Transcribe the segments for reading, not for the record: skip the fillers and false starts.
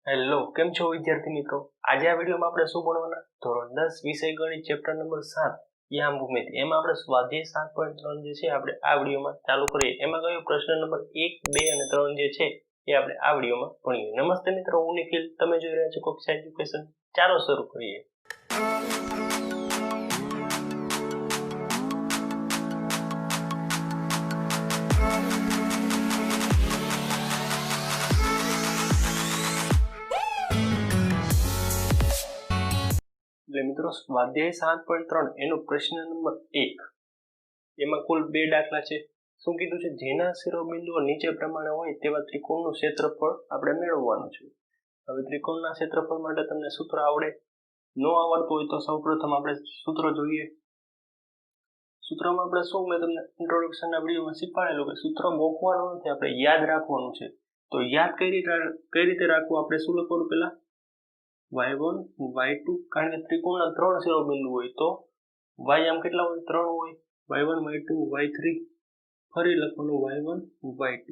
Hello, કેમ છો વિદ્યાર્થી મિત્રો? આજે આ વિડીયોમાં આપણે શું ભણવાના? ધોરણ 10 વિષય ગણિત ચેપ્ટર નંબર 7 યામ ભૂમિતિ. એમાં આપણે સ્વાધ્યાય 7.3 જે છે આપણે આ વિડીયોમાં ચાલુ કરીએ. એમાં કયો પ્રશ્ન નંબર 1, 2 અને 3 જે છે એ આપણે આ વિડીયોમાં ભણીએ. નમસ્તે મિત્રો, હું નિખિલ. તમે જોઈ રહ્યા છો કક્ષા એજ્યુકેશન. ચાલો શરૂ કરીએ. એટલે મિત્રો સ્વાધ્યાય 7.3 એનો પ્રશ્ન નંબર 1 એમાં કુલ 2 દાખલા છે. શું કીધું છે? જેના શિરોબિંદુઓ નીચે પ્રમાણે હોય તેવા ત્રિકોણનું ક્ષેત્રફળ આપણે મેળવવાનું છે. હવે ત્રિકોણના ક્ષેત્રફળ માટે તમને સૂત્ર આવડે? ન આવડતું હોય તો સૌપ્રથમ આપણે સૂત્ર જોઈએ. સૂત્રમાં આપણે શું, મેં તમને ઇન્ટ્રોડક્શનના વિડીયોમાં શીખવાડેલું કે સૂત્ર ગોખવાનું નથી, આપણે યાદ રાખવાનું છે. તો યાદ કઈ રીતે રાખવું? આપણે શું લખવાનું પહેલા? y1 y2, કારણ કે ત્રિકોણના 3 શિરોબિંદુ હોય તો y આમ કેટલા હોય? 3 હોય. y1 y2 y3, ફરી લખવાનું y1 y2.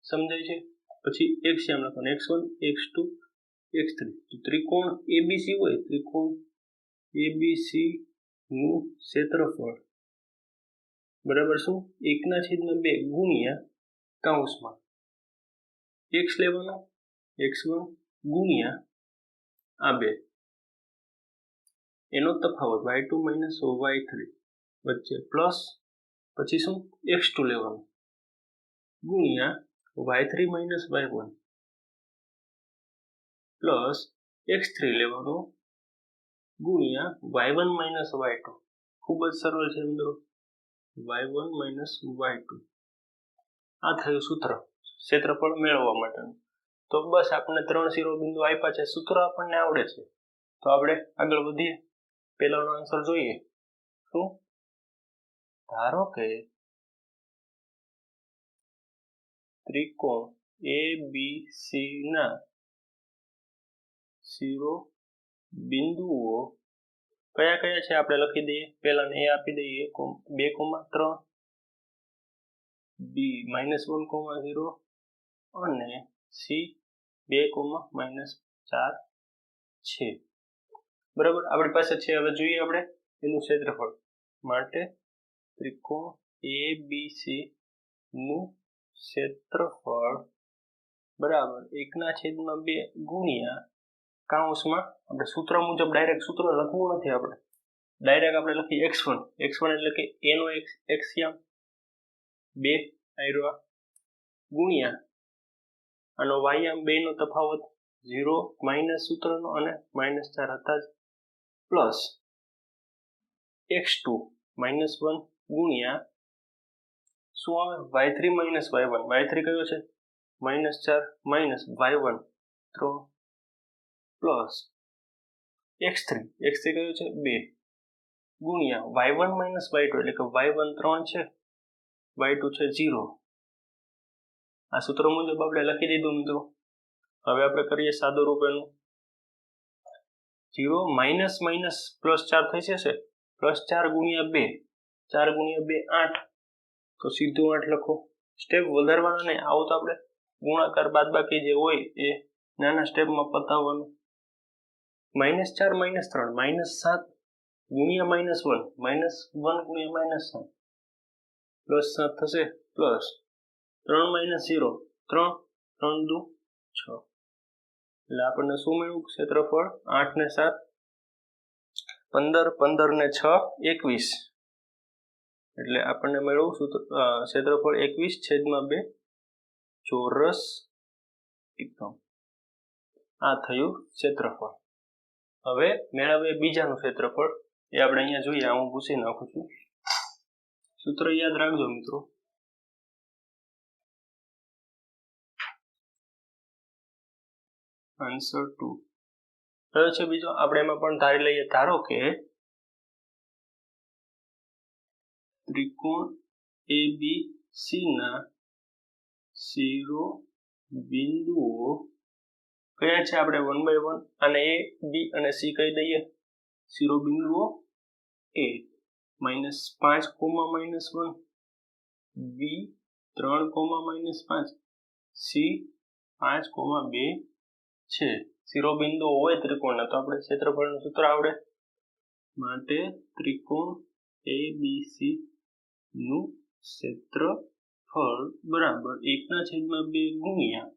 સમજાય છે? પછી x આમ લખવાનું x1 x2 x3. તો ત્રિકોણ ABC હોય, ત્રિકોણ ABC નું ક્ષેત્રફળ બરાબર શું? 1/2 ગુણ્યા કૌંસમાં x લેવાનો, x1 ગુણ્યા આ 2 એનો તફાવત y2 માઇનસ y3 વચ્ચે પ્લસ પછી શું? x2 લેવાનું ગુણ્યા y3 minus y1 plus x3 લેવાનું ગુણ્યા y1 માઇનસ y2. ખૂબ જ સરળ છે મિત્રો, y1 માઇનસ y2. આ થયું સૂત્ર ક્ષેત્રફળ મેળવવા માટેનું. તો બસ આપણને 3 શિરોબિંદુ આપ્યા છે, સૂત્ર આપણને આવડે છે. તો આપણે આગળ વધીએ. પહેલાનો આન્સર જોઈએ. શું? ધારો કે ત્રિકોણ ABC ના શિરોબિંદુઓ કયા કયા છે આપણે લખી દઈએ. પહેલા એ આપી દઈએ 2,3, B -1,0 અને C 2,-4 છે. બરાબર, આપણી પાસે છે. હવે જોઈએ આપણે એનું ક્ષેત્રફળ માટે. ત્રિકોણ ABC નું ક્ષેત્રફળ બરાબર 1/2 ગુણ્યા કૌંસમાં આપણે સૂત્ર મુજબ ડાયરેક્ટ સૂત્ર લખવું નથી, આપણે ડાયરેક્ટ આપણે લખીએ x1 એટલે કે a નો x યામ 2 આયરો ગુણ્યા આનો y યામ 2 નો તફાવત 0 માઇનસ સૂત્રનો અને -4 હતા જ પ્લસ x2 -1 ગુણ્યા શું આવે? y3 minus y1. y3 કયો છે? -4 માઇનસ y1 3 પ્લસ x3 કયો છે? 2 ગુણ્યા y1 માઇનસ y2 એટલે કે y1 3 છે, y2 છે 0. આ સૂત્ર મુજબ આપણે લખી દીધું મિત્રો. હવે આપણે કરીએ સાદું રૂપ એનું. 0 માઇનસ માઇનસ +4 થઈ જશે, +4 ગુણ્યા 2, 4 ગુણ્યા 2 8. તો સીધું 8 લખો. સ્ટેપ વધારવાના નહીં, આવું તો આપણે ગુણાકાર બાદબાકી જે હોય એ નાના સ્ટેપમાં પતાવવાનું. -4 -3 -7 ગુણ્યા -1, -1 ગુણ્યા -7 +7 થશે પ્લસ 3 - 0 3 3 દુ 6. એટલે આપણને શું મળ્યું? ક્ષેત્રફળ 8 ને 7 15, 15 ને 6 21. એટલે આપણને મળ્યું ક્ષેત્રફળ 21/2 ચોરસ એકમ. આ થયું ક્ષેત્રફળ. હવે મેળવીએ બીજાનું ક્ષેત્રફળ. એ આપણે અહીંયા જોઈએ. હું પૂછી નાખું છું. સૂત્ર યાદ રાખજો મિત્રો. આન્સર 2 કયો છે બીજો? આપણે એમાં પણ ધારી લઈએ. ધારો કે ત્રિકોણ ABC ના શિરોબિંદુઓ કયા છે? આપણે 1 by 1 અને A, B અને C કહી દઈએ. શિરોબિંદુઓ A -5, -1, B 3, -5, C 5, 2, છે શિરોબિંદુ હોય ત્રિકોણના તો આપણે ક્ષેત્રફળનું સૂત્ર આવડે માટે ત્રિકોણ ABC નું ક્ષેત્રફળ બરાબર 1/2 ગુણ્યા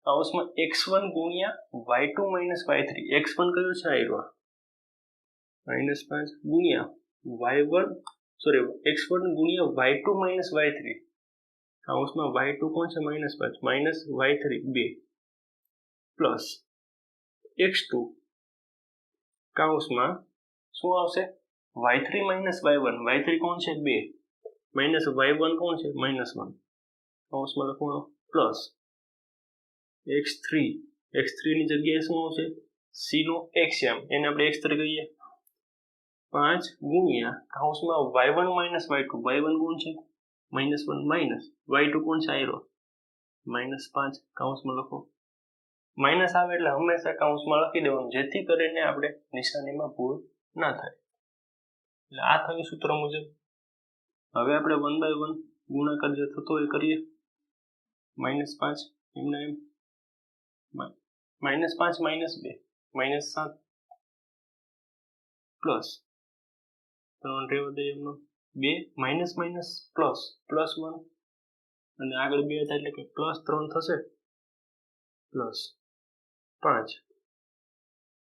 કૌંસમાં x1 ગુણ્યા y2 માઇનસ y3 x1 કયો છે આયરો -5 ગુણ્યા x1 ગુણ્યા y2 માઇનસ y3 કૌંસમાં y2 કોણ છે -5 માઇનસ y3 2 પ્લસ x2 કૌંસમાં શું આવશે y3 માઇનસ y1 y3 કોણ છે 2 માઇનસ y1 કોણ છે -1 કૌંસમાં લખવાનું પ્લસ x3 ની જગ્યાએ શું આવશે c નો xm એને આપણે x3 કહીએ 5 ગુણ્યા કૌંસમાં y1 માઇનસ y2 y1 કોણ છે -1 માઇનસ y2 કોણ છે આયરો -5 કૌંસમાં લખો માઇનસ આવે એટલે હંમેશા કૌંસમાં લખી દેવાનું જેથી કરીને આપણે નિશાનીમાં ભૂલ ના થાય એટલે આ થયું સૂત્ર મુજબ હવે આપણે 1 બાય 1 ગુણાકાર જે થતો હોય કરીએ -5 એમના એમ -5 -2 -7 પ્લસ 3 રહેવા દઈએ એમનો 2 માઇનસ માઇનસ પ્લસ +1 અને આગળ 2 થાય એટલે કે +3 થશે પ્લસ 5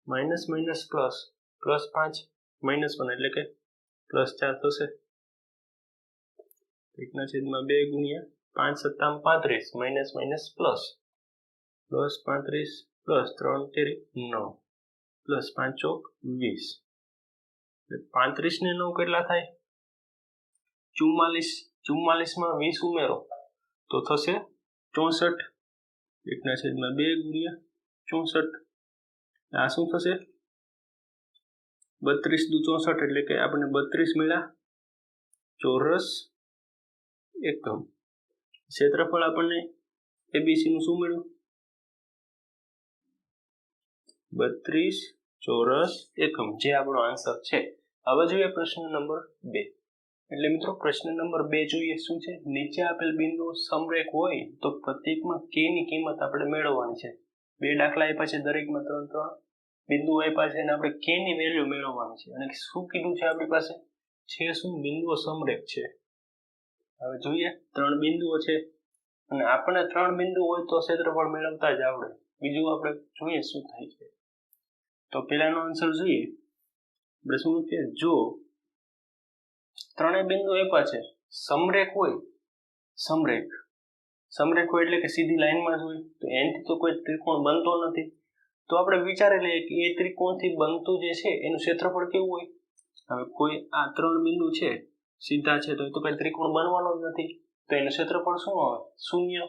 માઇનસ માઇનસ પ્લસ +5 -1 એટલે કે +4 થશે 1/2 ગુણ્યા 5 × 7 = 35 માઇનસ માઇનસ પ્લસ +35 +3 × 9 +5 × 20 35 ને 9 કેટલા થાય 44 44 માં 20 ઉમેરો તો થશે 64 1/2 ગુણ્યા 64 આ શું થશે 32 દુ 64 એટલે કે આપણે 32 મળ્યા ચોરસ એકમ ક્ષેત્રફળ આપણને ABC નું શું મળ્યું 32 ચોરસ એકમ જે આપણો આન્સર છે હવે જોઈએ પ્રશ્ન નંબર 2 એટલે મિત્રો પ્રશ્ન નંબર 2 જોઈએ શું છે નીચે આપેલ બિંદુઓ સમરેખ હોય તો પ્રત્યેકમાં k ની કિંમત આપણે મેળવવાની છે બે દાખલા આપ્યા છે દરેકમાં 3 બિંદુઓ આપ્યા છે અને આપણે k ની વેલ્યુ મેળવવાની છે અને શું કીધું છે આપણી પાસે છે શું બિંદુઓ સમરેખ છે હવે જોઈએ 3 બિંદુઓ છે અને આપણે 3 બિંદુ હોય તો ક્ષેત્રફળ મેળવતા જ આવડે બીજું આપણે જોઈએ શું થાય છે તો પહેલાનો આન્સર જોઈએ આપણે શું કે જો ત્રણેય બિંદુ આપ્યા છે સમરેખ હોય એટલે કે સીધી લાઈનમાં જ હોય તો એનાથી તો કોઈ ત્રિકોણ બનતો નથી તો આપણે વિચારી લઈએ કે એ ત્રિકોણથી બનતું જે છે એનું ક્ષેત્રફળ કેવું હોય હવે કોઈ આ 3 બિંદુ છે સીધા છે તો એ તો કોઈ ત્રિકોણ બનવાનો જ નથી તો એનું ક્ષેત્રફળ શું આવે 0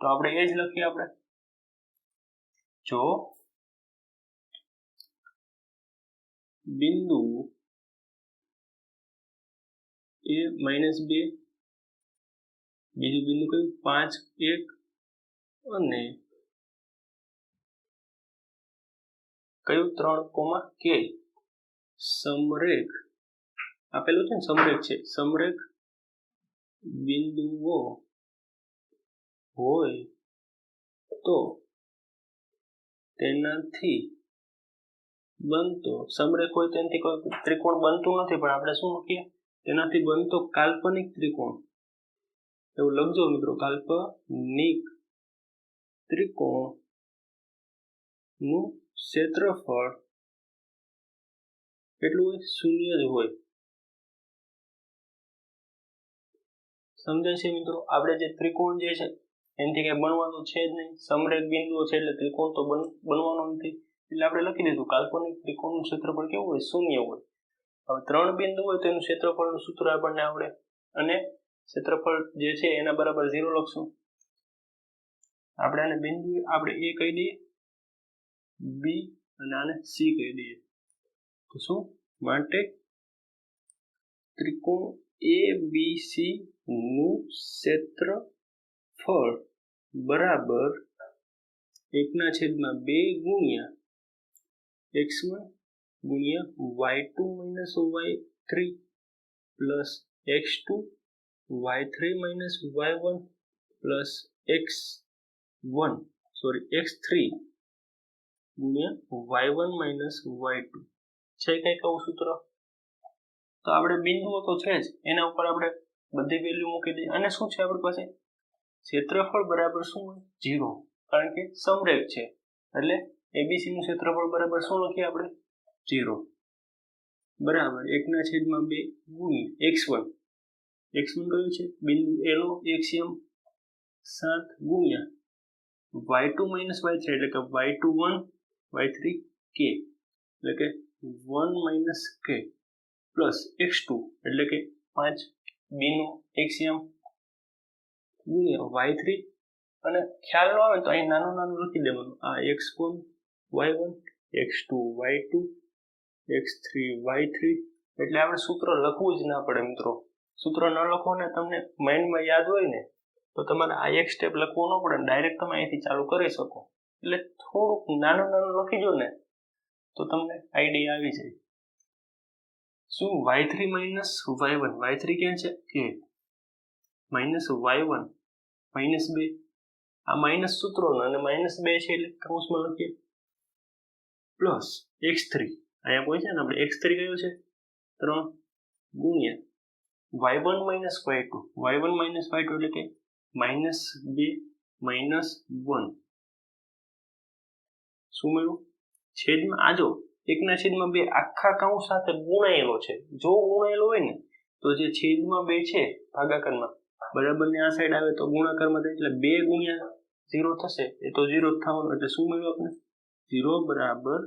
તો આપણે એ જ લખીએ આપણે જો બિંદુ a -2 બીજું બિંદુ કયું 5 1 અને કયું 3, k સમરેખ આપેલું છે ને સમરેખ છે સમરેખ બિંદુઓ હોય તો તેનાથી બનતો સમરેખ હોય તેનાથી કોઈ ત્રિકોણ બનતું નથી પણ આપણે શું મૂકીએ તેનાથી બનતો કાલ્પનિક ત્રિકોણ એવું લખજો મિત્રો કાલ્પનિક ત્રિકોણ નું ક્ષેત્રફળ કેટલું હોય 0 જ હોય સમજાય છે મિત્રો આપણે જે ત્રિકોણ જે છે એનાથી કઈ બનવાનું છે જ નહીં સમરેખ બિંદુઓ છે એટલે ત્રિકોણ તો બનવાનો નથી એટલે આપણે લખી દીધું કાલ્પનિક ત્રિકોણનું ક્ષેત્રફળ કેવું હોય 0 હોય હવે 3 બિંદુ હોય તો એનું ક્ષેત્રફળનું સૂત્ર આપણને આવડે અને ક્ષેત્રફળ જે છે એના બરાબર 0 લખશું આપણે આને બિંદુ આપણે A કહી દઈએ B અને આને C કહી દઈએ તો શું માટે ત્રિકોણ ABC નું ક્ષેત્રફળ બરાબર 1/2 ગુણ્યા x1 ગુણ્યા y2 minus y3 plus x2 y3 minus y1 plus x3 ગુણ્યા y1 માઇનસ y2 છે કંઈક આવું સૂત્ર. તો આપણે બિંદુઓ તો છે જ, એના ઉપર આપણે બધી વેલ્યુ મૂકી દઈએ. અને શું છે આપણી પાસે? ક્ષેત્રફળ બરાબર શું હોય? 0, કારણ કે સમરેખ છે. એટલે એબીસી નું ક્ષેત્રફળ બરાબર શું લખીએ આપણે? 0 બરાબર 1/2 ગુણ્યા x1. x1 કયું છે? બિંદુ A નો એક્સિયમ 7 ગુણ્યા y2 માઇનસ y3 એટલે કે y21 y3 k એટલે કે 1 માઇનસ k પ્લસ x2 એટલે કે 5 b નો એક્સિયમ ગુણ્યા y3. અને ખ્યાલ ન આવે તો અહીં નાનું લખી દેવાનું. આ x1 y1 x2 y2 x3 y3. એટલે આપણે સૂત્ર લખવું જ ના પડે મિત્રો. સૂત્ર ન લખો ને તમને માઇન્ડમાં યાદ હોય ને તો તમારે આ એક સ્ટેપ લખવું ન પડે, ડાયરેક્ટ તમે અહીંથી ચાલુ કરી શકો. એટલે થોડુંક નાનું લખી દો ને તો તમને આઈડિયા આવી જાય. શું y3 માઇનસ y1, y3 ક્યાં છે? કે માઇનસ y1 માઇનસ 2, આ માઇનસ સૂત્રોનો અને માઇનસ 2 છે એટલે કૌંસમાં લખીએ પ્લસ x3. અહીંયા કોઈ છે ને આપણે x3 કયો છે? 3 ગુણ્યા y1 minus y2, y1 minus y2 એટલે કે માઇનસ 2 માઇનસ 1. શું મળ્યું? છેદમાં આજો 1/2 આખા કૌંસ સાથે ગુણાયેલો છે. જો ગુણાયેલો હોય ને તો જે છેદમાં 2 છે ભાગાકારમાં બરાબર ને આ સાઈડ આવે તો ગુણાકારમાં થાય એટલે 2 ગુણ્યા 0 થશે, એ તો 0 જ થવાનું. એટલે શું મળ્યું આપણે? 0 બરાબર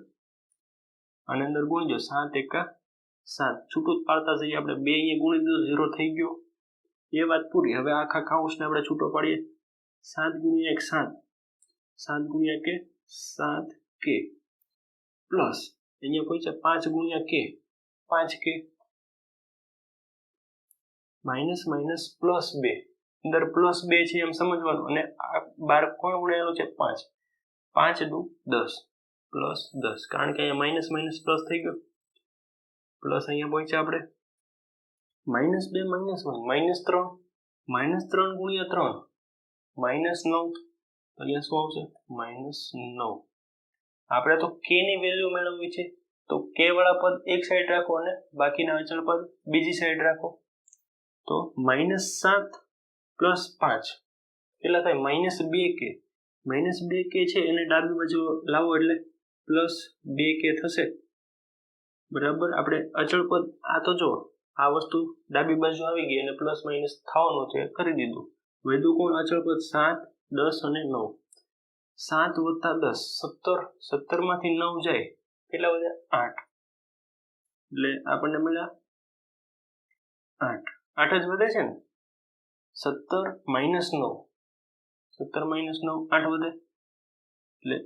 આની અંદર ગુણી દો 7 એકા 7. છૂટું જ પાડતા જઈએ આપણે. 2 અહીંયા ગુણી દીધો 0 થઈ ગયો. એ વાત પૂરી. હવે આખા કૌંસને આપણે છૂટો પાડીએ. 7 ગુણ્યા 1 7, 7 ગુણ્યા કે 7k પ્લસ અહીંયા કોઈ છે 5 ગુણ્યા k 5k minus minus plus 2. અંદર પ્લસ 2 છે એમ સમજવાનું. અને આ 12 કોણ ગુણેલો છે? 5. 5 દુ 10 પ્લસ 10, કારણ કે અહીંયા માઇનસ માઇનસ પ્લસ થઈ ગયો. પ્લસ અહીંયા પહોંચ્યા આપણે માઇનસ 2 માઇનસ 1 માઇનસ 3, માઇનસ 3 ગુણ્યા 3 માઇનસ 9. અહીંયા શું આવશે? માઇનસ 9. આપણે તો k ની વેલ્યુ મેળવવી છે તો k વાળા પદ એક સાઈડ રાખો અને બાકીના અચળ પદ બીજી સાઈડ રાખો. તો માઇનસ 7 પ્લસ 5 કેટલા થાય? Minus 2k. માઇનસ 2k છે એને ડાબી બાજુ લાવો એટલે પ્લસ 2k થશે. બરાબર. આપણે અચળ પદ આ તો જો આ વસ્તુ ડાબી બાજુ આવી ગઈ અને પ્લસ માઇનસ થવાનું છે કરી દીધું. વધુ કોણ અચળ પદ? 7 10 અને 9. 7 વત્તા 10 17, 17 માંથી 9 જાય કેટલા વધ્યા? 8. એટલે આપણને મળ્યા 8. 8 જ વધે છે ને? 17 માઇનસ 9, 17 માઇનસ 9 8 વધે. એટલે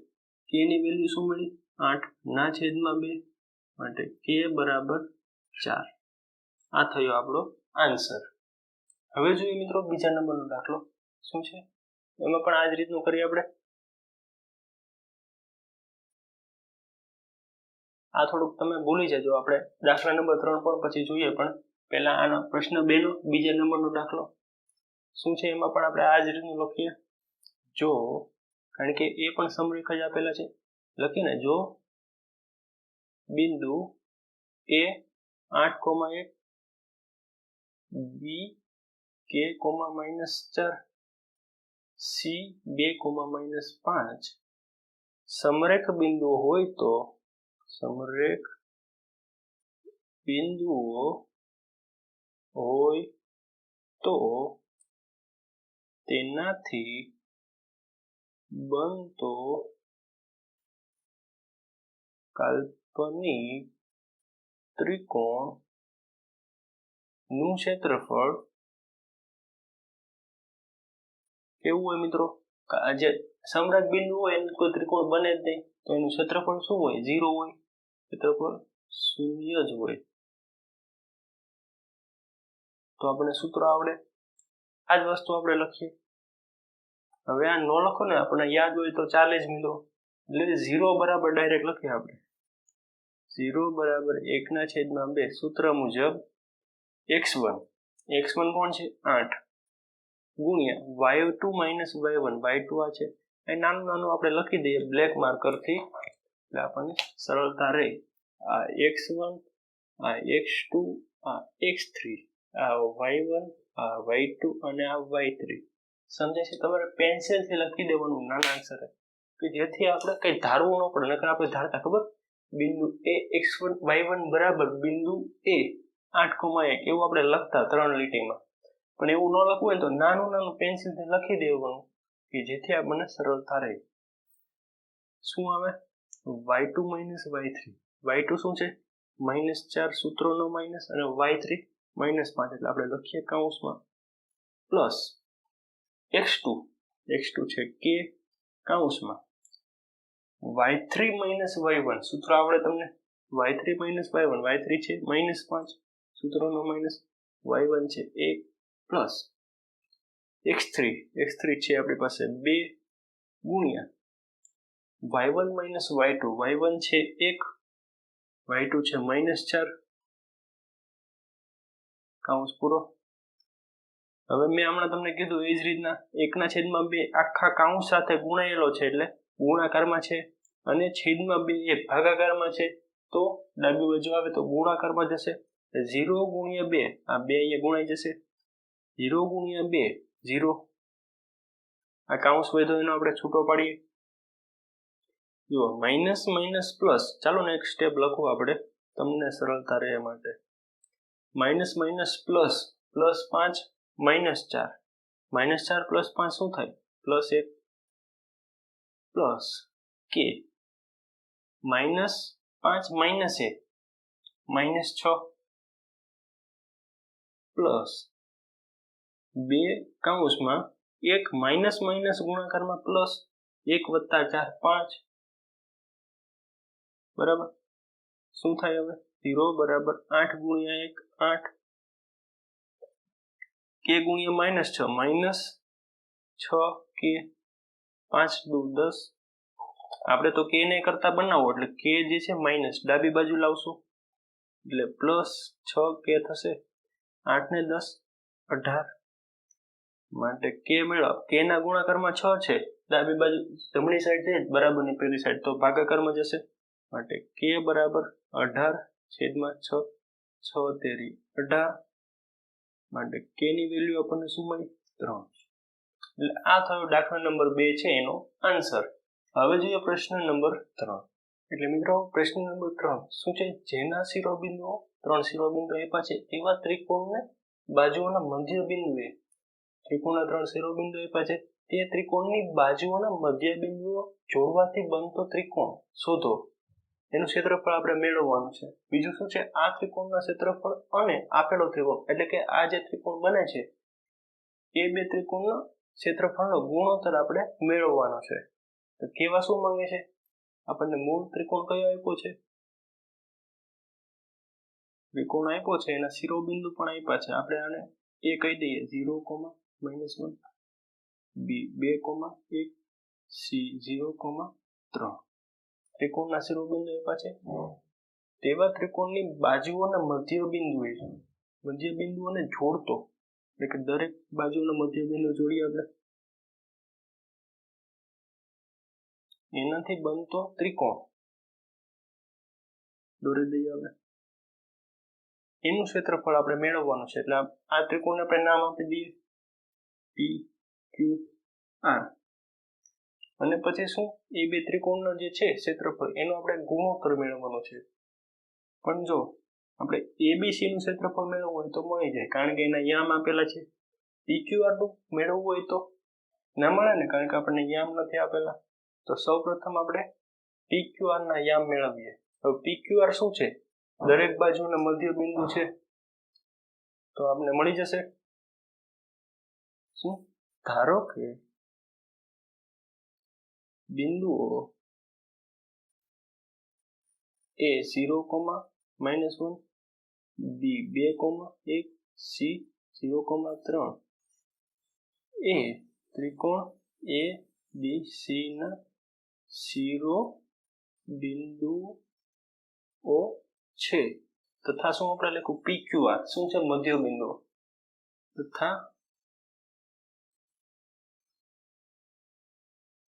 k ની વેલ્યુ શું મળી? 8 ના છેદમાં 2 માટે k બરાબર 4. આ થયો આપણો આન્સર. હવે જોઈએ મિત્રો બીજા નંબરનો દાખલો શું છે. એમાં પણ આ જ રીતનું કરીએ આપણે. આ થોડુંક તમે ભૂલી જજો. આપણે દાખલા નંબર 3 પણ પછી જોઈએ, પણ પહેલા આનો પ્રશ્ન 2 નો બીજા નંબરનો દાખલો શું છે એમાં પણ આપણે આ જ રીતનું લખીએ. જો, કારણ કે એ પણ સમરેખ જ આપેલા છે, લખીએ ને. જો બિંદુ A 8,1 B k, -4 C 2, -5 સમરેખ બિંદુઓ હોય તો સમરેખ બિંદુઓ હોય તો તેનાથી બનતો કાલ્પનિક ત્રિકોણ નું ક્ષેત્રફળ કેવું હોય મિત્રો? જે સમરેખ બિંદુ હોય એનું કોઈ ત્રિકોણ બને જ નહીં, તો એનું ક્ષેત્રફળ શું હોય? 0 હોય. ક્ષેત્રફળ 0 જ હોય. તો આપણે સૂત્ર આવડે, આ જ વસ્તુ આપણે લખીએ. હવે આ ન લખો ને, આપણે યાદ હોય તો ચાલે જ મિત્રો. એટલે 0 બરાબર ડાયરેક્ટ લખીએ આપણે. 0 બરાબર 1/2 સૂત્ર મુજબ x1 કોણ છે? 8 ગુણ્યા y2 માઇનસ y1, y2 આ છે. એ નાનું આપણે લખી દઈએ બ્લેક માર્કરથી. એટલે આપણને સરળતા રહે. આ x1 આ x2 આ x3 આ y1 આ y2 અને આ y3 સમજાય છે. તમારે પેન્સિલથી લખી દેવાનું નાના અક્ષરે કે જેથી આપણે કઈ ધારવું ન પડે. નકર આપણે ધારતા ખબર બિંદુ a x1 y1 બરાબર બિંદુ a 8,1 એવું આપણે લખતા 3 લીટીમાં. પણ એવું ન લખવું હોય તો નાનું નાનું પેન્સિલથી લખી દેવાનું કે જેથી આપણને સરળતા રહે. શું આવે y2 - y3 y2 શું છે -4 સૂત્રોનો માઇનસ અને y3 -5 એટલે આપણે લખીએ કૌંસમાં પ્લસ x2 છે k કૌંસમાં y3 - y1 સૂત્ર આવડે તમને y3 - y1 y3 છે -5 સૂત્રોનો માઇનસ y1 છે 1 પ્લસ x3 છે આપણી પાસે 2 ગુણ્યા y1 - y2 y1 છે 1 y2 છે -4 કૌંસ પૂરો. હવે મેં હમણાં તમને કીધું એ જ રીતના 1/2 આખા કૌંસ સાથે ગુણાયેલો છે એટલે ગુણાકારમાં છે અને છેદમાં 2 એ ભાગાકારમાં છે તો ડાબી બાજુ આવે તો ગુણાકારમાં જશે. 0 ગુણ્યા 2 આ 2 અહીંયા ગુણાઈ જશે 0 ગુણ્યા 2 0 આ કૌંસ વધ્યો એનો આપણે છૂટો પાડીએ. જુઓ માઇનસ માઇનસ પ્લસ ચાલો ને એક સ્ટેપ લખવું આપણે તમને સરળતા રહે માટે. માઇનસ માઇનસ પ્લસ +5 -4 -4 + 5 શું થાય +1 પ્લસ k -5 -1 -6 પ્લસ 2 કૌંસમાં 1 માઇનસ માઇનસ ગુણાકારમાં પ્લસ 1 + 4 5 બરાબર. શું થાય હવે 0 બરાબર 8 ગુણ્યા 1 8 k ગુણ્યા -6 -6 k 5 દુ 10 આપણે તો k ને કરતા બનાવો એટલે k જે છે માઇનસ ડાબી બાજુ લાવશું એટલે પ્લસ 6 k થશે 8 ને 10 18 માટે k મેળવો. k ના ગુણાકારમાં 6 છે ડાબી બાજુ જમણી સાઈડ છે બરાબરની પેલી સાઈડ તો ભાગાકારમાં જશે માટે k બરાબર 18/6 6 તેરી 18 માટે k ની વેલ્યુ આપણને શું મળી 3. એટલે આ થયો દાખલા નંબર 2 છે એનો આન્સર. હવે જોઈએ પ્રશ્ન નંબર 3. એટલે મિત્રો પ્રશ્ન નંબર 3 શું છે જેના શિરોબિંદુઓ 3 શિરોબિંદુ આપ્યા છે એવા ત્રિકોણને બાજુઓના મધ્ય બિંદુએ ત્રિકોણના 3 શિરોબિંદુ આપ્યા છે તે ત્રિકોણની બાજુઓના મધ્ય બિંદુઓ જોડવાથી બનતો ત્રિકોણ શોધો. એનું ક્ષેત્રફળ આપણે મેળવવાનું છે. બીજું શું છે આ ત્રિકોણના ક્ષેત્રફળ અને આપેલો ત્રિકોણ એટલે કે આ જે ત્રિકોણ બને છે એ બે ત્રિકોણના ક્ષેત્રફળનો ગુણોત્તર આપણે મેળવવાનો છે. તો કેવા શું માંગે છે આપણને મૂળ ત્રિકોણ કયો આપ્યો છે ત્રિકોણ આપ્યો છે એના શિરોબિંદુ પણ આપ્યા છે. આપણે આને a કહી દઈએ 0, -1 b 2, 1 c 0, 3 ત્રિકોણના શિરોબિંદુ આપ્યા છે. તેવા ત્રિકોણની બાજુઓના મધ્ય બિંદુઓને જોડતો એટલે કે દરેક બાજુના મધ્ય બિંદુ જોડીએ આપણે એનાથી બનતો ત્રિકોણ દોરી દઈએ આપણે એનું ક્ષેત્રફળ આપણે મેળવવાનું છે. એટલે આ ત્રિકોણને આપણે નામ આપી દઈએ p q r અને પછી શું એ બે ત્રિકોણનો જે છે ક્ષેત્રફળ એનો આપણે ગુણોત્તર મેળવવાનો છે. પણ જો આપણે abc નું ક્ષેત્રફળ મેળવવું હોય તો મળી જાય કારણ કે એના યામ આપેલા છે. pqr નું મેળવવું હોય તો ના મળે ને કારણ કે આપણને યામ નથી આપેલા. તો સૌપ્રથમ આપણે pqr ના યામ મેળવીએ. હવે pqr શું છે દરેક બાજુના મધ્ય બિંદુ છે તો આપણે મળી જશે શું ધારો કે બિંદુઓ a 0, -1 b 2, 1 c 0, 3 એ ત્રિકોણ abc ના શિરોબિંદુઓ છે તથા શું આપણે લખ્યું pqr શું છે મધ્ય બિંદુ તથા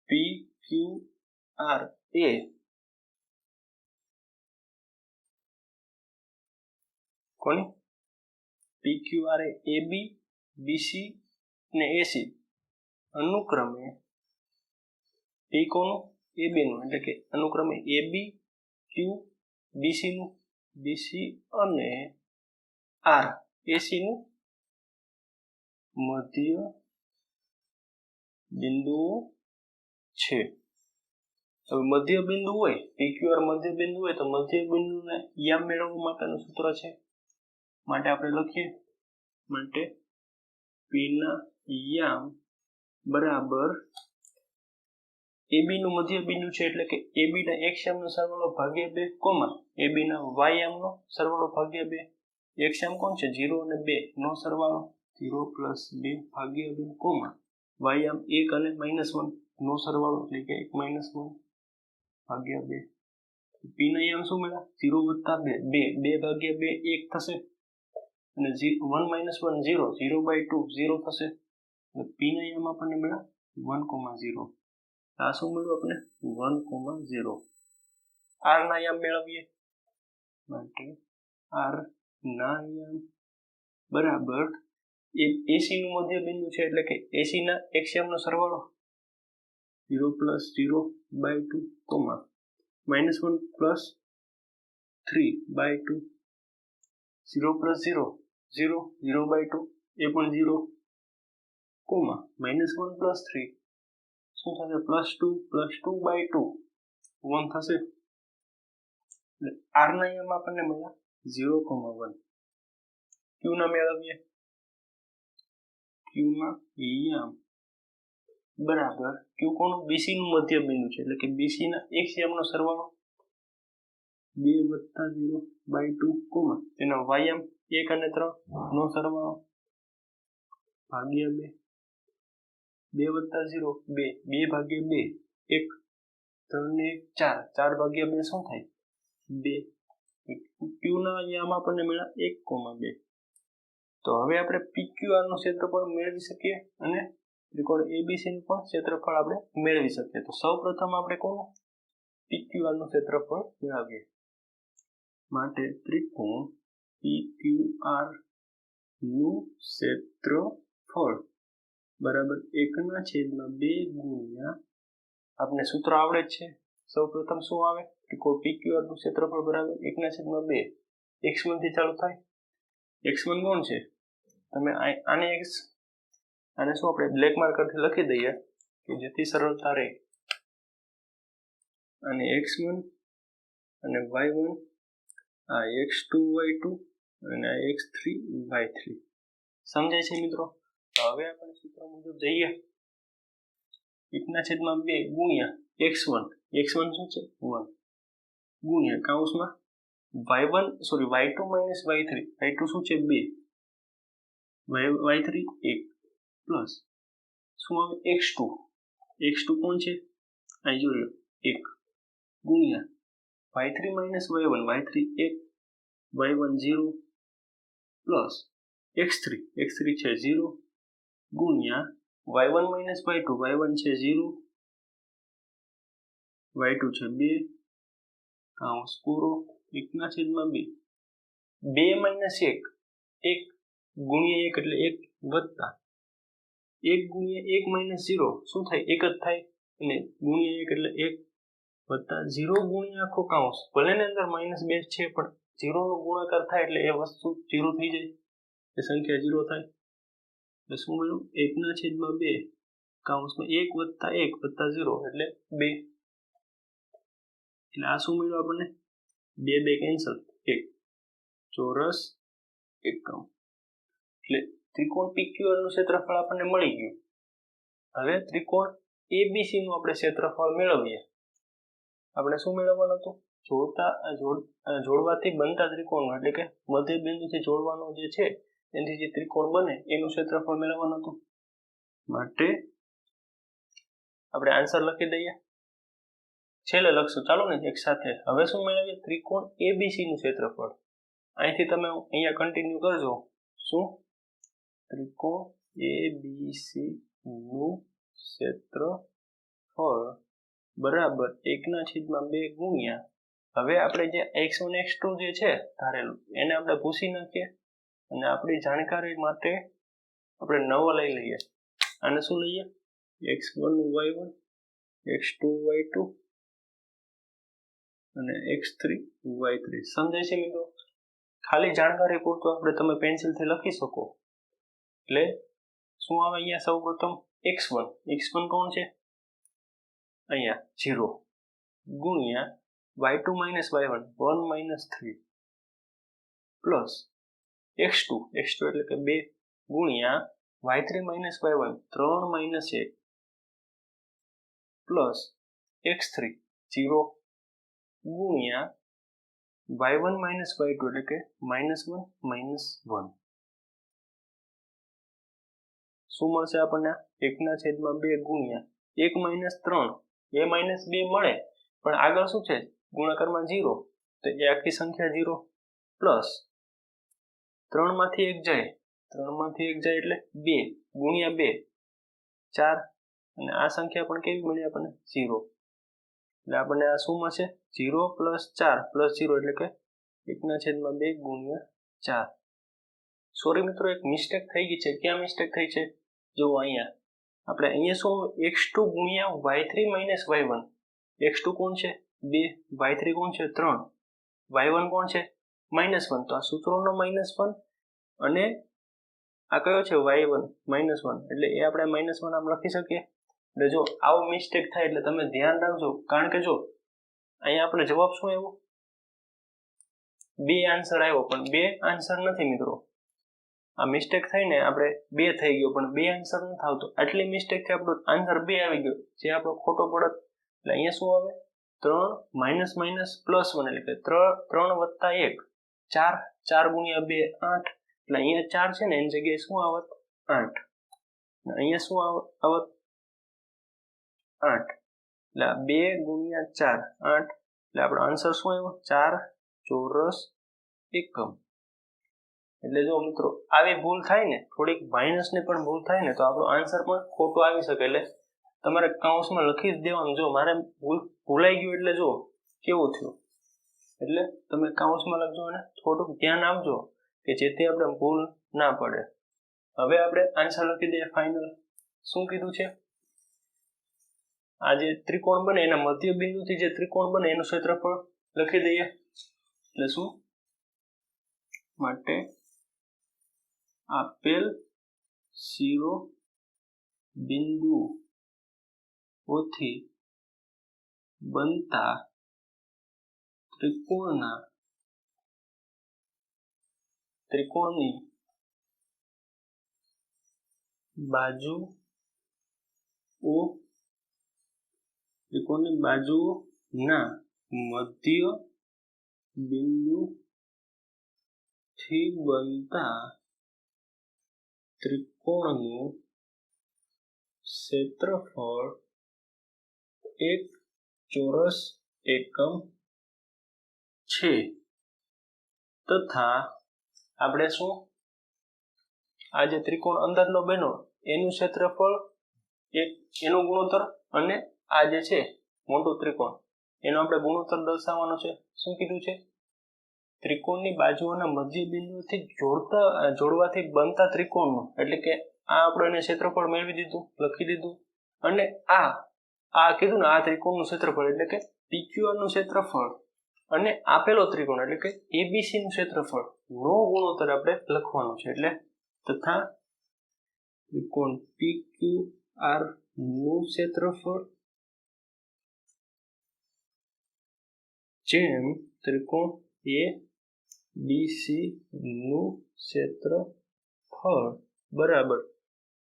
pqr એ કોની PQR એ AB BC ને AC અનુક્રમે P કોનું AB નું એટલે કે અનુક્રમે AB Q BC નું BC અને R AC નું મધ્ય બિંદુઓ છે. હવે મધ્ય બિંદુ હોય PQR મધ્ય બિંદુ હોય તો મધ્ય બિંદુને યામ મેળવવા માટેનું સૂત્ર છે માટે આપણે લખીએ માટે P ના યામ બરાબર AB નું મધ્ય બિંદુ છે એટલે કે AB ના x યામનો સરવાળો ભાગ્યા 2 કોમા AB ના y યામનો સરવાળો ભાગ્યા 2 x યામ કોણ છે 0 અને 2 નો સરવાળો 0 + 2 ભાગ્યા 2 કોમા y યામ 1 અને -1 નો સરવાળો એટલે કે 1 - 1 ભાગ્યા 2 P ના યામ શું મળ્યા 0 + 2 2 ભાગ્યા 2 1 થશે અને 1 - 1 0 0/2 0 થશે એટલે P ના યામ આપણને મળ્યા 1,0 આ શું મળ્યું આપણે 1,0 R ના યામ મેળવીએ માટે R ના યામ બરાબર AC નું મધ્ય બિંદુ છે એટલે કે AC ના x યામનો સરવાળો 0 + 0/2 કોમા -1 + 3/2 0 + 0 0 0/2 એ પણ 0 કોમા -1 + 3 શું થશે +2 + 2/2 1 થશે એટલે R ના યામ આપણને મળ્યા 0,1 Q ના મેળવીએ Q ના યામ બરાબર Q કોનું BC નું મધ્ય બિંદુ છે એટલે કે BC ના x યામનો સરવાળો 2 + 0/2 કોમા તેનો y યામ 1 અને 3 નો સરવાળો ભાગ્યા 2 + 0 2 2 ભાગ્યા 2 1 3 ને 4 4 ભાગ્યા 2 શું થાય 2 Q ના યામ આપણને મળ્યા 1,2 તો હવે આપણે PQR નું ક્ષેત્રફળ મેળવી શકીએ અને ત્રિકોણ ABC નું પણ ક્ષેત્રફળ આપણે મેળવી શકીએ તો સૌપ્રથમ આપણે કોનું PQR નું ક્ષેત્રફળ મેળવીએ માટે ત્રિકોણ PQR નું ક્ષેત્રફળ બરાબર 1/2 ગુણ્યા આપણે સૂત્ર આવડે જ છે સૌપ્રથમ શું આવે ત્રિકોણ PQR નું ક્ષેત્રફળ બરાબર 1/2 x1 થી ચાલુ થાય x1 કોણ છે તમે આને શું આપણે બ્લેક માર્કરથી લખી દઈએ કે જેથી સરળતા રહે અને x1 અને y1 આ x2 y2 અને આ x3 y3 સમજાય છે મિત્રો તો હવે આપણે સૂત્ર મુજબ જઈએ 1/2 ગુણ્યા x1 શું છે 1 ગુણ્યા કૌંસમાં y2 - y3 y2 શું છે 2 y3 1 પ્લસ શું આવે x2 કોણ છે અહીં જોયો 1 ગુણ્યા y3 - y1 y3 1 y1 0 plus x3 છે 0 ગુણ્યા y1 - y2 y1 છે 0 y2 છે 2 કૌંસ પૂરો 1/2 2 - 1 ગુણ્યા 1 એટલે 1 વત્તા 1 ગુણ્યા 1 - 0 શું થાય 1 જ થાય અને ગુણ્યા 1 એટલે 1 વત્તા 0 ગુણ્યા આખો કૌંસ ભલે ને અંદર -2 છે પણ 0 નો ગુણાકાર થાય એટલે એ વસ્તુ 0 થઈ જાય એ સંખ્યા 0 થાય એટલે શું મળ્યું 1/2 કૌંસમાં 1 વત્તા 1 વત્તા 0 એટલે 2 એટલે આ શું મળ્યું આપણને 2 કેન્સલ 1 ચોરસ 1 એટલે ત્રિકોણ PQR નું ક્ષેત્રફળ આપણને મળી ગયું હવે ત્રિકોણ ABC નું આપણે ક્ષેત્રફળ મેળવીએ આપણે શું મેળવવાનું હતું જોડવાથી બનતા ત્રિકોણ એટલે કે મધ્ય બિંદુથી જોડવાનો જે છે એનાથી જે ત્રિકોણ બને એનું ક્ષેત્રફળ મેળવવાનું હતું માટે આપણે આન્સર લખી દઈએ છેલ્લે લખશું ચાલો ને એક સાથે હવે શું મેળવીએ ત્રિકોણ ABC નું ક્ષેત્રફળ અહીંથી તમે અહીંયા કન્ટિન્યુ કરજો શું ત્રિકોણ ABC નું ક્ષેત્રફળ બરાબર 1/2 ગુણ્યા હવે આપણે જે x1 x2 જે છે ધારેલું એને આપણે ભૂસી નાખીએ અને આપણી જાણકારી માટે આપણે નવો લઈ લઈએ. આને શું લઈએ? x1 y1 x2 y2 અને x3 y3. સમજાય છે મિત્રો? ખાલી જાણકારી પૂરતું આપણે તમે પેન્સિલથી લખી શકો. એટલે શું આવે અહીંયા સૌપ્રથમ x1 કોણ છે? અહીંયા 0 ગુણ્યા y2 minus y1 1 minus 3 plus x2 એટલે કે 2 ગુણ્યા y3 minus y1 3 minus 1 plus x3 0 ગુણ્યા y1 minus y2 એટલે કે -1 -1. શું મળશે આપણને? 1/2 ગુણ્યા 1 minus 3 એ minus 2 મળે પણ આગળ શું છે? ગુણાકારમાં 0 તો એ આખી સંખ્યા 0 પ્લસ 3 માંથી 1 જાય એટલે 2 ગુણ્યા 2 4 અને આ સંખ્યા પણ કેવી મળી આપણને? 0. એટલે આપણને આ શું મળશે? 0 પ્લસ 4 પ્લસ 0 એટલે કે 1/2 ગુણ્યા 4. સોરી મિત્રો, એક મિસ્ટેક થઈ ગઈ છે. ક્યાં મિસ્ટેક થઈ છે? જો અહીંયા આપણે અહીંયા શું x2 ગુણ્યા y3 minus y1. x2 કોણ છે? 2. y3 કોણ છે? 3. y1 કોણ છે? -1. તો આ સૂત્રોનો -1 અને આ કયો છે? y1 -1 એટલે એ આપણે -1 આમ લખી શકીએ. એટલે જો આવો મિસ્ટેક થાય એટલે તમે ધ્યાન રાખજો, કારણ કે જો અહીંયા આપણે જવાબ શું આવ્યો? 2 આન્સર આવ્યો પણ 2 આન્સર નથી મિત્રો. આ મિસ્ટેક થઈને આપણે 2 થઈ ગયો પણ 2 આન્સર નથી આવતો. આટલી મિસ્ટેકથી આપણો આન્સર 2 આવી ગયો જે આપણો ખોટો પડત. એટલે અહીંયા શું આવે? 3 માઇનસ માઇનસ પ્લસ 1 એટલે કે 3 વત્તા 1 4. 4 ગુણ્યા 2 8. એટલે અહીંયા 4 છે ને એની જગ્યાએ શું આવત? 8. અહીંયા શું આવત? 8. એટલે 2 ગુણ્યા 4 8. એટલે આપણો આન્સર શું આવ્યો? 4 ચોરસ એકમ. એટલે જો મિત્રો આવી ભૂલ થાય ને, થોડીક માઇનસની પણ ભૂલ થાય ને, તો આપણો આન્સર પણ ખોટો આવી શકે. એટલે તમારે કાઉન્સમાં લખી જ દેવાનું. જો મારે ભૂલાઈ ગયું એટલે જો કેવું થયું. એટલે તમે કાઉન્સમાં લખજો અને થોડુંક ધ્યાન આપજો કે જેથી આપણે ભૂલ ના પડે. હવે આપણે આન્સર લખી દઈએ ફાઇનલ. શું કીધું છે? આ જે ત્રિકોણ બને એના મધ્ય બિંદુથી જે ત્રિકોણ બને એનું ક્ષેત્રફળ લખી દઈએ. એટલે શું? માટે આપેલ શિરોબિંદુઓથી બનતા ત્રિકોણની બાજુઓના મધ્ય બિંદુથી બનતા ત્રિકોણનું ક્ષેત્રફળ 1 ચોરસ એકમ છે. તથા આપણે શું, આ જે ત્રિકોણ અંદરનો બન્યો એનું ક્ષેત્રફળ એનું ગુણોત્તર અને આ જે છે મોટું ત્રિકોણ એનો આપણે ગુણોત્તર દર્શાવવાનો છે. શું કીધું છે? ત્રિકોણની બાજુઓના મધ્ય બિંદુથી જોડવાથી બનતા ત્રિકોણનું, એટલે કે આ આપણે એને ક્ષેત્રફળ મેળવી દીધું, લખી દીધું. અને આ કીધું ને, આ ત્રિકોણનું ક્ષેત્રફળ એટલે કે PQR નું ક્ષેત્રફળ અને આપેલો ત્રિકોણ એટલે કે ABC નું ક્ષેત્રફળ નો ગુણોત્તર આપણે લખવાનું છે. એટલે તથા ત્રિકોણ PQR નું ક્ષેત્રફળ જેમ ત્રિકોણ ABC નું ક્ષેત્રફળ બરાબર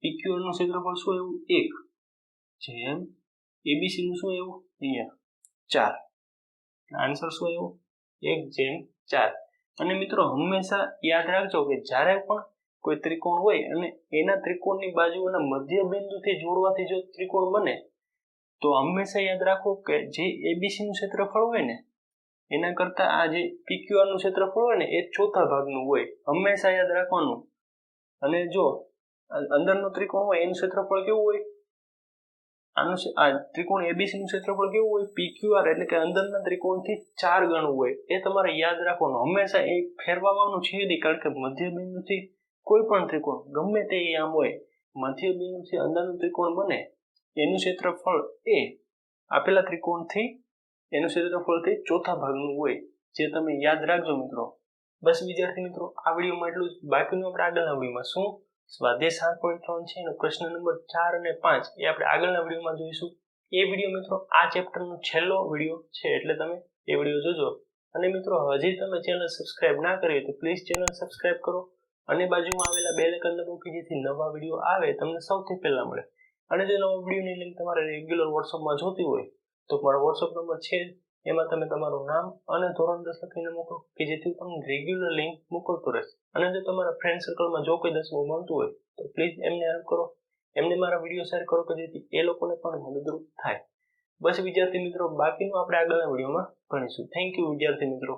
PQR નું ક્ષેત્રફળ શું એવું? 1 જેમ ABC નું શું એવું? અહીંયા 4. આન્સર શું આવ્યો? 1/4. અને મિત્રો હંમેશા યાદ રાખજો કે જ્યારે પણ કોઈ ત્રિકોણ હોય અને એના ત્રિકોણની બાજુઓના મધ્ય બિંદુથી જોડવાથી જો ત્રિકોણ બને તો હંમેશા યાદ રાખો કે જે ABC નું ક્ષેત્રફળ હોય ને એના કરતા આ જે PQR નું ક્ષેત્રફળ હોય ને એ ચોથા ભાગનું હોય. હંમેશા યાદ રાખવાનું. અને જો અંદરનો ત્રિકોણ હોય એનું ક્ષેત્રફળ કેવું હોય? આ ત્રિકોણ એબીસી નું ક્ષેત્રફળ કેવું હોય? PQR એટલે કે અંદરના ત્રિકોણથી 4 ગણું હોય. એ તમારે યાદ રાખવાનું. હંમેશા એક ફેરવવાનું છે નહીં, કારણ કે મધ્યબિંદુથી કોઈ પણ ત્રિકોણ ગમે તે આમ હોય, મધ્યબિંદુથી અંદરનું ત્રિકોણ બને એનું ક્ષેત્રફળ એ આપેલા ત્રિકોણથી એનું ક્ષેત્રફળથી ચોથા ભાગનું હોય, જે તમે યાદ રાખજો મિત્રો. બસ વિદ્યાર્થી મિત્રો, આ વિડીયોમાં એટલું જ. બાકીનું આપણે આગળના વિડીયોમાં શું સ્વાધ્યાય 7.3 છે એનો પ્રશ્ન નંબર 4 અને 5 એ આપણે આગળના વિડીયોમાં જોઈશું. એ વિડીયો મિત્રો આ ચેપ્ટરનો છેલ્લો વિડીયો છે, એટલે તમે એ વિડીયો જોજો. અને મિત્રો, હજી તમે ચેનલ સબસ્ક્રાઇબ ના કરી તો પ્લીઝ ચેનલ સબસ્ક્રાઇબ કરો અને બાજુમાં આવેલા બેલ આઇકન દબાવો કે જેથી નવા વિડીયો આવે તમને સૌથી પહેલા મળે. અને જો નવા વિડીયોની લિંક તમારે રેગ્યુલર વોટ્સઅપમાં જોતી હોય તો મારો વોટ્સઅપ નંબર છે, એમાં તમે તમારું નામ અને ધોરણ 10 લખીને મોકલો કે જેથી તમને રેગ્યુલર લિંક મોકલતો રહેશે. અને જો તમારા ફ્રેન્ડ સર્કલમાં જો કોઈ 10મું ભણતું હોય તો પ્લીઝ એમને હેલ્પ કરો, એમને મારા વિડીયો શેર કરો કે જેથી એ લોકોને પણ મદદરૂપ થાય. બસ વિદ્યાર્થી મિત્રો, બાકીનું આપણે આગળના વિડીયોમાં ભણીશું. થેન્ક યુ વિદ્યાર્થી મિત્રો.